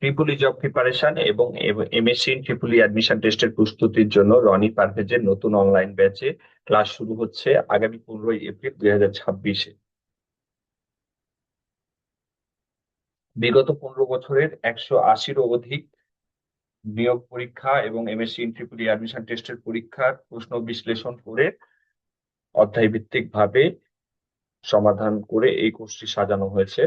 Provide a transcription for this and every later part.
Tripoli job preparation এবং MSc in Tripoli admission টেস্টের প্রস্তুতির জন্য রনি পারভেজের নতুন অনলাইন ব্যাচে ক্লাস শুরু হচ্ছে আগামী 15 এপ্রিল 2026-এ। বিগত 15 বছরের 180-ও অধিক নিয়োগ পরীক্ষা এবং এমএসসি ইন ট্রিপলি অ্যাডমিশন টেস্টের পরীক্ষার প্রশ্ন বিশ্লেষণ করে অধ্যায় ভিত্তিক ভাবে সমাধান করে এই কোর্সটি সাজানো হয়েছে।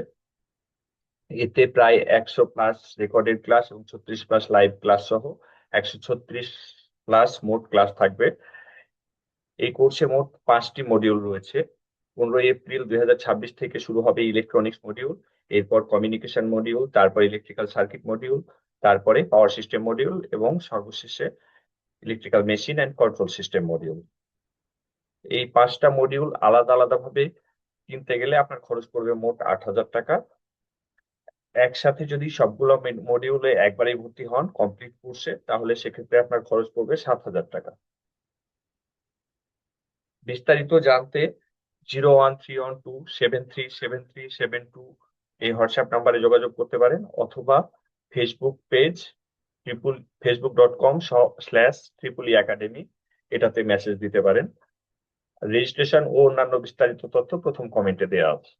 এতে প্রায় 100+ রেকর্ডেড ক্লাস এবং 36+ লাইভ ক্লাস সহ 136+ মোট ক্লাস থাকবে। এই কোর্সে মোট 5টি মডিউল রয়েছে। 15 এপ্রিল 2026 থেকে শুরু হবে ইলেকট্রনিক্স মডিউল, এরপর কমিউনিকেশন মডিউল, তারপর ইলেকট্রিক্যাল সার্কিট মডিউল, তারপরে পাওয়ার সিস্টেম মডিউল এবং সর্বশেষে electrical machine and control system module. এই 5টা মডিউল আলাদা আলাদা ভাবে কিনতে গেলে আপনার খরচ পড়বে মোট 8,000 টাকা। একসাথে যদি সবগুলো মডিউলে একবারেই ভর্তি হন কমপ্লিট কোর্সে, তাহলে সেক্ষেত্রে আপনার খরচ পড়বে 7,000 টাকা। বিস্তারিত জানতে 01312737372 এই হোয়াটসঅ্যাপ নাম্বারে যোগাযোগ করতে পারেন, অথবা ফেসবুক পেজ facebook.com/ট্রিপলি একাডেমি এটাতে মেসেজ দিতে পারেন। রেজিস্ট্রেশন ও অন্যান্য বিস্তারিত তথ্য প্রথম কমেন্টে দেওয়া আছে।